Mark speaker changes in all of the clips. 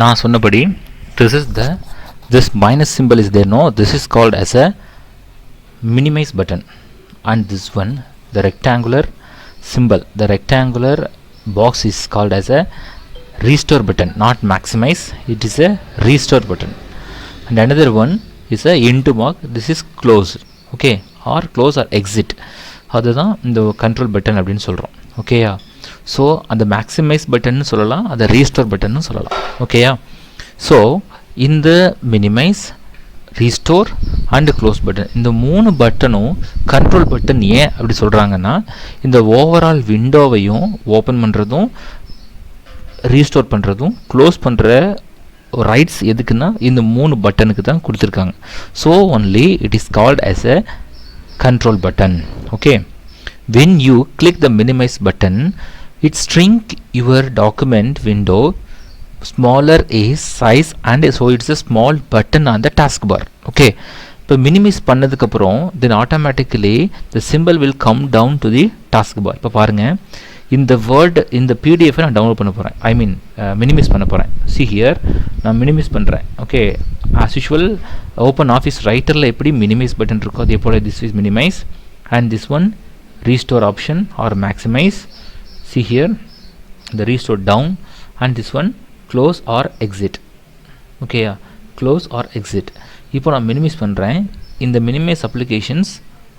Speaker 1: நான் சொன்னபடி this minus symbol is there, no, this is called as a minimize button, and this one, the rectangular symbol, the rectangular box is called as a restore button, not maximize, it is a restore button. And another one is a into mark, this is close, okay, or close or exit, அதுதான் இந்த control button அப்படின்னு சொல்கிறோம். ஓகேயா? So அந்த maximise button சொல்லலாம், அதை restore button சொல்லலாம். ஓகேயா? ஸோ இந்த minimize, restore and close button, இந்த 3 பட்டனும் கண்ட்ரோல் பட்டன் ஏன் அப்படி சொல்கிறாங்கன்னா, இந்த ஓவரால் விண்டோவையும் ஓப்பன் பண்ணுறதும் ரீஸ்டோர் பண்ணுறதும் க்ளோஸ் பண்ணுற ரைட்ஸ் எதுக்குன்னா இந்த 3 பட்டனுக்கு தான் கொடுத்துருக்காங்க. So only it is called as a control button. Okay, when you click the minimize button, it shrink your document window smaller is size, and so it's a small button on the taskbar. Okay, இப்போ minimize பண்ணதுக்கு அப்புறம் then automatically the symbol will come down to the taskbar. இப்போ பாருங்க, இந்த word, இந்த PDF நான் download பண்ண போகிறேன், ஐ மீன் மினிமைஸ் பண்ண போகிறேன். சி ஹியர், நான் மினிமைஸ் பண்ணுறேன். Okay, as usual open office ரைட்டரில் எப்படி மினிமைஸ் பட்டன் இருக்கோ அதே போல் this is minimise, and this one restore option or maximise. See here the restore down, and this one close or exit. ஓகேயா? Close or exit. இப்போ நான் minimise பண்ணுறேன், இந்த மினிமைஸ் அப்ளிகேஷன்ஸ்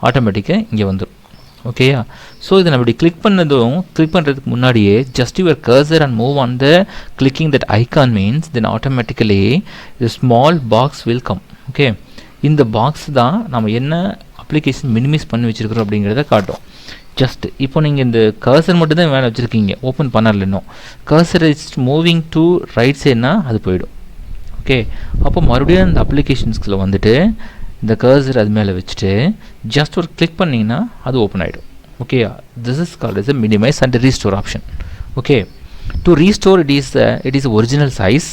Speaker 1: ஆட்டோமேட்டிக்காக இங்கே வந்துடும். ஓகேயா? ஸோ இதை நம்ம இப்படி கிளிக் பண்ணுறதுக்கு முன்னாடியே just your cursor and move on the clicking that icon means then automatically the small box will come. Okay, இந்த பாக்ஸ் தான் நம்ம என்ன அப்ளிகேஷன் மினிமைஸ் பண்ணி வச்சுருக்கிறோம் அப்படிங்கிறத காட்டும். ஜஸ்ட் இப்போ நீங்கள் இந்த கர்சர் மட்டும் தான் வேலை வச்சுருக்கீங்க, ஓப்பன் பண்ணல இன்னும். Cursor is moving to right சைட்னா அது போயிடும். ஓகே, அப்போ மறுபடியும் அந்த அப்ளிகேஷன்ஸ்கில் வந்துட்டு இந்த கர்சர் அது மேலே வச்சுட்டு ஜஸ்ட் ஒரு கிளிக் பண்ணிங்கன்னா அது ஓப்பன் ஆகிடும். Okay, this is called as a minimize and restore option. Okay, to restore it is original size.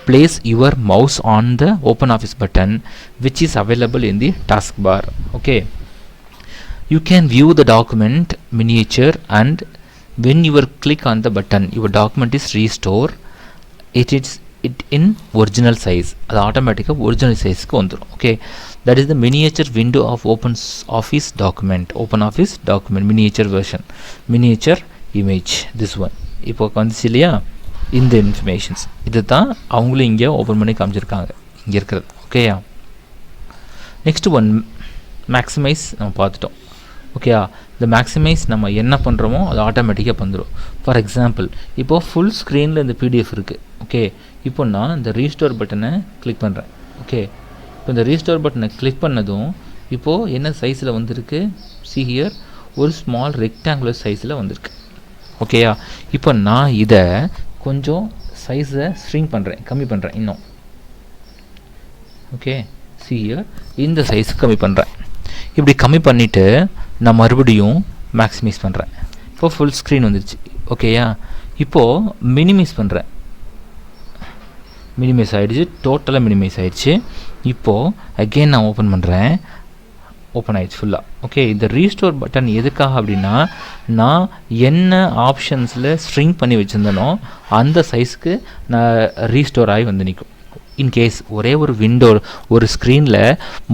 Speaker 1: Place your mouse on the open office button which is available in the taskbar. Okay, you can view the document miniature, and when you click on the button your document is restore. It in original size, அது ஆட்டோமேட்டிக்காக original சைஸ்க்கு வந்துடும். Okay, that is the miniature window of open office document miniature version, miniature image, this one. இப்போ வந்துச்சு இல்லையா இந்த informations, இது தான் அவங்களும் இங்கே ஓப்பன் பண்ணி காமிச்சிருக்காங்க இங்கே இருக்கிறது. ஓகேயா? நெக்ஸ்ட் ஒன் மேக்ஸிமைஸ் நம்ம பார்த்துட்டோம். ஓகேயா? இந்த மேக்ஸிமைஸ் நம்ம என்ன பண்ணுறோமோ அது ஆட்டோமேட்டிக்காக வந்துடும். ஃபார் எக்ஸாம்பிள், இப்போது ஃபுல் ஸ்க்ரீனில் இந்த பிடிஎஃப் இருக்குது. ஓகே, இப்போ நான் இந்த ரீஸ்டோர் பட்டனை கிளிக் பண்ணுறேன். ஓகே, இப்போ இந்த ரீஸ்டோர் பட்டனை கிளிக் பண்ணதும் இப்போது என்ன சைஸில் வந்திருக்கு, சி ஹியர், ஒரு ஸ்மால் ரெக்டாங்குலர் சைஸில் வந்திருக்கு. ஓகேயா? இப்போ நான் இதை கொஞ்சம் சைஸை ஸ்ட்ரிங் பண்ணுறேன், கம்மி பண்ணுறேன் இன்னும். ஓகே, சி ஹியர், இந்த சைஸ் கம்மி பண்ணுறேன். இப்படி கம்மி பண்ணிவிட்டு நான் மறுபடியும் மேக்ஸிமைஸ் பண்ணுறேன். இப்போது ஃபுல் ஸ்க்ரீன் வந்துடுச்சு. ஓகேயா? இப்போது மினிமைஸ் பண்ணுறேன், மினிமைஸ் ஆகிடுச்சு, டோட்டலாக மினிமைஸ் ஆகிடுச்சு. இப்போது அகெயின் நான் ஓப்பன் பண்ணுறேன், ஓப்பன் ஆகிடுச்சு ஃபுல்லாக. ஓகே, இந்த ரீஸ்டோர் பட்டன் எதுக்காக அப்படின்னா, நான் என்ன ஆப்ஷன்ஸில் ஸ்ட்ரிங் பண்ணி வச்சுருந்தனோ அந்த சைஸ்க்கு நான் ரீஸ்டோர் ஆகி வந்து நிற்கும். இன்கேஸ் ஒரே ஒரு விண்டோ, ஒரு ஸ்க்ரீனில்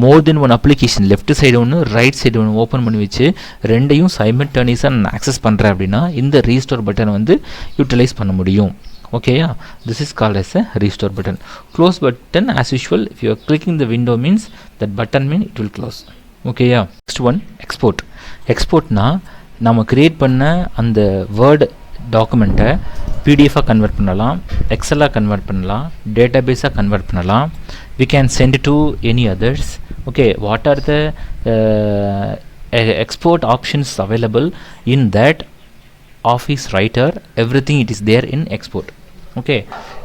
Speaker 1: மோர் தென் ஒன் அப்ளிகேஷன், லெஃப்ட் சைடு ஒன்று ரைட் சைடு ஒன்று ஓப்பன் பண்ணி வச்சு ரெண்டையும் சைமல்டேனியஸாக நான் ஆக்சஸ் பண்ணுறேன் அப்படின்னா இந்த ரீஸ்டோர் பட்டனை வந்து யூட்டிலைஸ் பண்ண முடியும். ஓகேயா? This is called as a restore button. Close button as usual, if you are clicking the window means that button mean it will close. ஓகேயா? Next one export. எக்ஸ்போர்ட்னா நம்ம க்ரியேட் பண்ண அந்த வேர்டு டாக்குமெண்ட்டை பிடிஎஃபாக கன்வெர்ட் பண்ணலாம், எக்ஸலாக கன்வெர்ட் பண்ணலாம், டேட்டாபேஸாக convert பண்ணலாம். we can send it to any others. Okay, what are the export options available in that office writer? Everything it is there in export. Okay,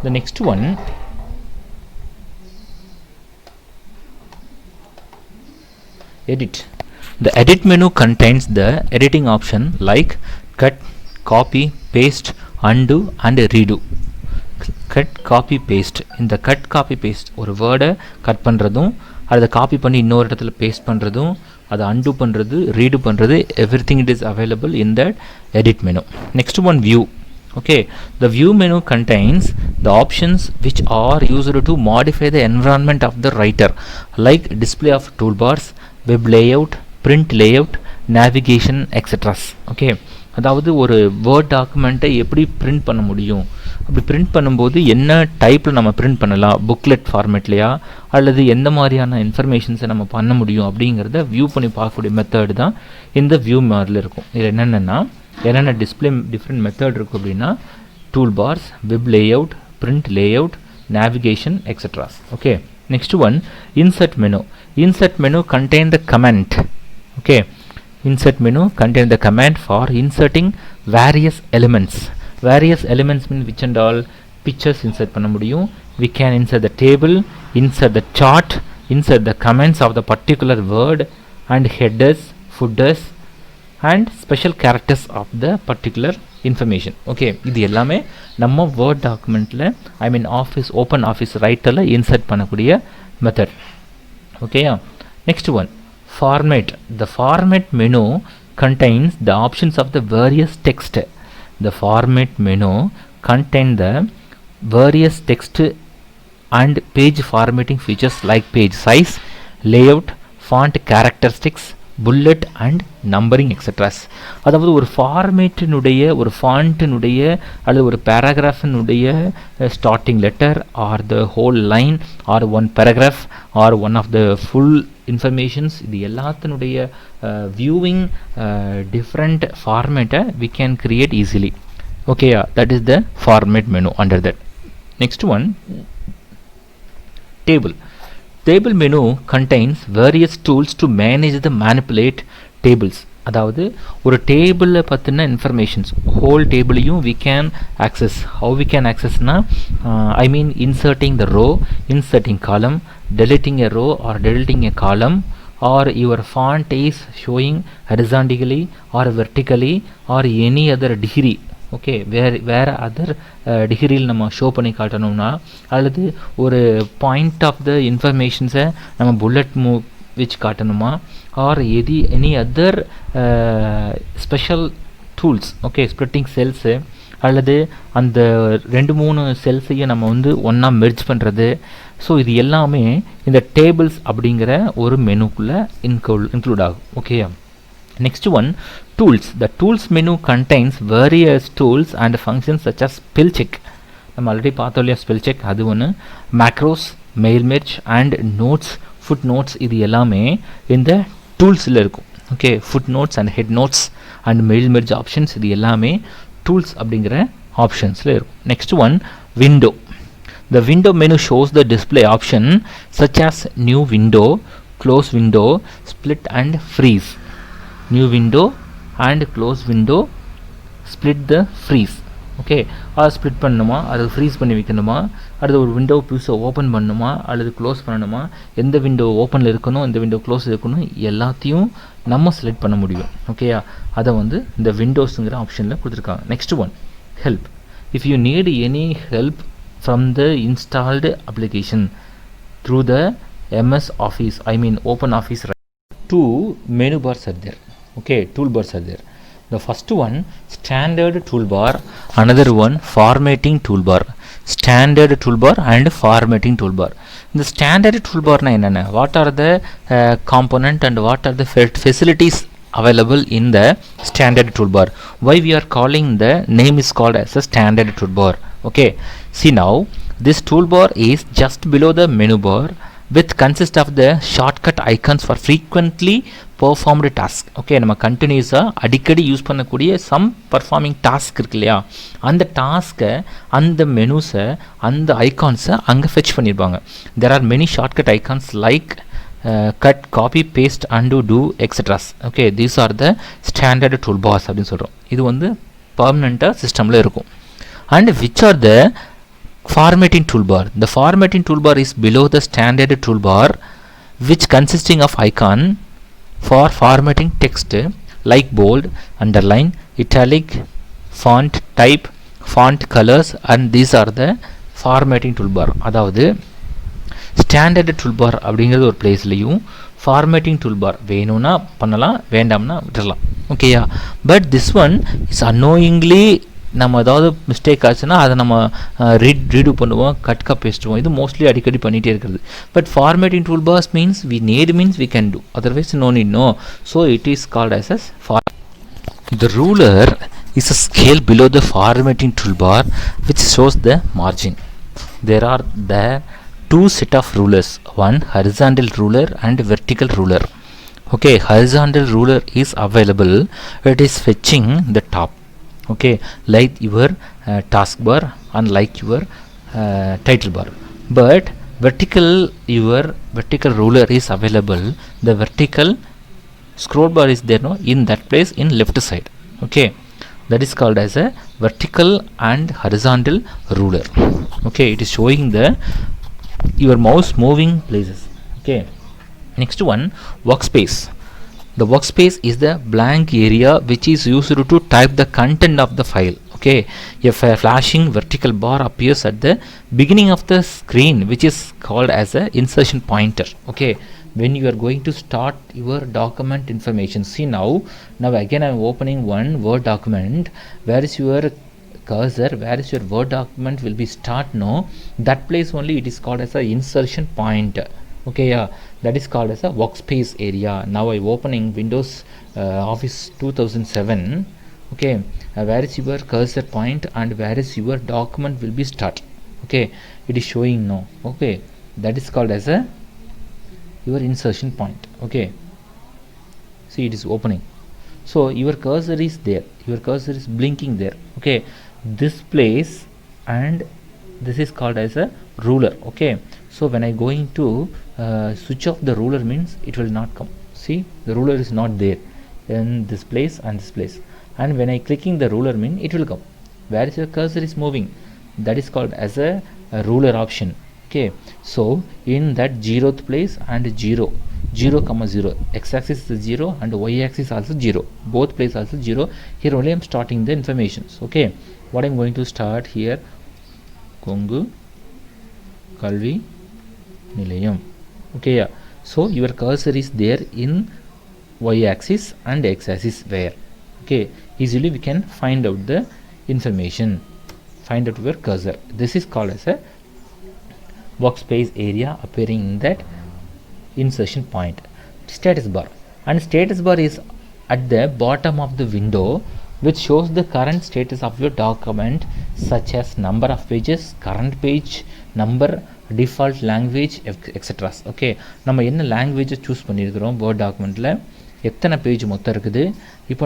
Speaker 1: the next one, edit. The edit menu contains the editing option like cut, copy, paste, undo and redo. Cut, copy, paste. இந்த cut, copy, paste ஒரு வேர்டை cut பண்ணுறதும் அதை copy பண்ணி இன்னொரு இடத்துல paste பண்ணுறதும் அதை undo பண்ணுறது, redo பண்ணுறது, everything it is available in that edit menu. Next one, view. Okay, the view menu contains the options which are used to modify the environment of the writer, like display of toolbars, web layout, print layout, navigation, etc. Okay, அதாவது ஒரு word டாக்குமெண்ட்டை எப்படி print பண்ண முடியும், அப்படி print பண்ணும்போது என்ன டைப்பில் நம்ம பிரிண்ட் பண்ணலாம், புக்லெட் ஃபார்மேட்லையா அல்லது எந்த மாதிரியான இன்ஃபர்மேஷன்ஸை நம்ம பண்ண முடியும் அப்படிங்கிறத வியூ பண்ணி பார்க்கக்கூடிய மெத்தட் தான் இந்த வியூ மாதிரில இருக்கும். இது என்னென்ன டிஸ்பிளே டிஃப்ரெண்ட் மெத்தட் இருக்கும் அப்படின்னா tool parse, web layout, print layout, navigation, etcetera. Okay, next one insert menu. Insert menu contain the comment. Okay, insert menu contain the command for inserting various elements. Various elements mean which and all pictures insert பண்ண முடியும். We can insert the table, insert the chart, insert the comments of the particular word and headers, footers and special characters of the particular information. Okay, இது எல்லாமே நம்ம word documentல office open office writerல insert பண்ணக்கூடிய method. Okay, next one format. The format menu contains the options of the various text. The format menu contain the various text and page formatting features like page size, layout, font characteristics, bullet and numbering, etc. அதாவது ஒரு ஃபார்மேட்டினுடைய ஒரு ஃபாண்ட்டினுடைய அல்லது ஒரு பேராகிராஃபினுடைய starting letter or the whole line or one paragraph or one of the full informations, இது எல்லாத்தினுடைய viewing different ஃபார்மேட்டை வி கேன் கிரியேட் ஈஸிலி. ஓகேயா, that is the format menu under that. Next one table. Table menu contains various tools to manage the manipulate tables. அதாவது ஒரு டேபிளில் பற்றின informations whole டேபிளையும் we can access. How we can access னா inserting the row, inserting column, deleting a row or deleting a column, or your font is showing horizontally or vertically or any other degree. Okay, வேறு other டிகிரியில் நம்ம show பண்ணி காட்டணும்னா அல்லது ஒரு point of the இன்ஃபர்மேஷன்ஸை நம்ம bullet move வச்சு காட்டணுமா or any other special tools. Okay, splitting cells அல்லது அந்த 2-3 செல்ஸையும் நம்ம ஒன்றா மெர்ஜ் பண்ணுறது. ஸோ இது எல்லாமே இந்த டேபிள்ஸ் அப்படிங்கிற ஒரு மெனுக்குள்ளே இன்க்ளூட் ஆகும். Okay, next one tools. The tools menu contains various tools and functions such as spell check. நம்ம ஆல்ரெடி பார்த்தோம் இல்லையா ஸ்பெல் செக், அது ஒன்று. Macros, mail merge and notes, food notes, இது எல்லாமே இந்த டூல்ஸில் இருக்கும். Okay, food notes and head notes and mail merge options, இது எல்லாமே டூல்ஸ் அப்படிங்கிற ஆப்ஷன்ஸில் இருக்கும். Next one window. The window menu shows the display option such as new window, close window, split and freeze. New window and close window, split the freeze. Okay, அதை split பண்ணணுமா, அதை freeze பண்ணி வைக்கணுமா, அடுத்து ஒரு window புதுசாக open பண்ணணுமா அல்லது க்ளோஸ் பண்ணணுமா, எந்த விண்டோ ஓப்பனில் இருக்கணும் எந்த விண்டோ க்ளோஸ் இருக்கணும் எல்லாத்தையும் நம்ம செலக்ட் பண்ண முடியும். ஓகேயா, அதை இந்த விண்டோஸுங்கிற ஆப்ஷனில் கொடுத்துருக்காங்க. Next one help. If you need any help from the installed application through the MS Office, open office, two menu bars are there. Okay, toolbars are there. The first one standard toolbar, another one formatting toolbar. Standard toolbar and formatting toolbar. The standard toolbar na enna, what are the component and what are the facilities available in the standard toolbar? Why we are calling the name is called as a standard toolbar? Okay, see now this toolbar is just below the menu bar with consist of the shortcut icons for frequently performed task. Okay, நம்ம கண்டினியூஸாக அடிக்கடி use பண்ணக்கூடிய some performing task இருக்கு இல்லையா, அந்த டாஸ்க்கை அந்த மெனுஸை அந்த ஐகான்ஸை அங்கே ஃபெச் பண்ணியிருப்பாங்க. There are many shortcut icons like cut, copy, paste, undo, do, etceteras. Okay, these are the standard tool bars அப்படின்னு சொல்கிறோம். இது பர்மனெண்ட்டாக சிஸ்டமில் இருக்கும். And which are the formatting toolbar. The formatting toolbar is below the standard toolbar, which consisting of icon for formatting text like bold, underline, italic, font type, font colors, and these are the formatting toolbar. அதாவது standard toolbar அப்படிங்கிறது ஒரு பிளேஸ்லையும் formatting toolbar வேணும்னா பண்ணலாம், வேண்டாம்னா விட்டுடலாம். ஓகேயா, but this one is annoyingly நம்ம ஏதாவது மிஸ்டேக் ஆச்சுன்னா அதை நம்ம ரீடு பண்ணுவோம், கட்கா பேஸ்ட்டுவோம். இது மோஸ்ட்லி அடிக்கடி பண்ணிகிட்டே இருக்கிறது. But formatting tool bars means we need means we can do, otherwise no need no. So it is called as the ruler is a scale below the formatting toolbar which shows the margin. There are two set of rulers, one horizontal ruler and vertical ruler. Okay, horizontal ruler is available, it is fetching the top, okay, like your taskbar and like your title bar. But your vertical ruler is available, the vertical scroll bar is there, no, in that place in left side. Okay, that is called as a vertical and horizontal ruler. Okay, it is showing the your mouse moving places. Okay, next one, workspace. The workspace is the blank area which is used to type the content of the file. Okay, a flashing vertical bar appears at the beginning of the screen which is called as a insertion pointer. Okay, when you are going to start your document information, see now again I am opening one Word document. Where is your cursor, where is your Word document will be start, no, that place only it is called as a insertion point. Okay, yeah, that is called as a workspace area. Now I opening Windows Office 2007. Okay, where is your cursor point and where is your document will be start. Okay, it is showing now. Okay, that is called as a your insertion point. Okay, see it is opening, so your cursor is there, your cursor is blinking there. Okay, this place and this is called as a ruler. Okay, so when I going to switch off the ruler means it will not come. See, the ruler is not there in this place and this place, and when I clicking the ruler mean it will come. Where is your cursor is moving, that is called as a ruler option. Okay, so in that 0th place and 0 comma 0, x-axis is 0 and y-axis also 0, both places also 0. Here only I am starting the informations. Okay, what I am going to start here, Kongu Kalvi Nilayam. Okay, yeah, so your cursor is there in y-axis and x-axis where. Okay, easily we can find out the information, find out your cursor. This is called as a workspace area appearing in that insertion point. Status bar, and status bar is at the bottom of the window which shows the current status of your document, such as number of pages, current page number, default language, etc. Okay, நம்ம என்ன லாங்குவேஜை choose பண்ணியிருக்கிறோம் word டாக்குமெண்ட்டில், எத்தனை page மொத்தம் இருக்குது, இப்போ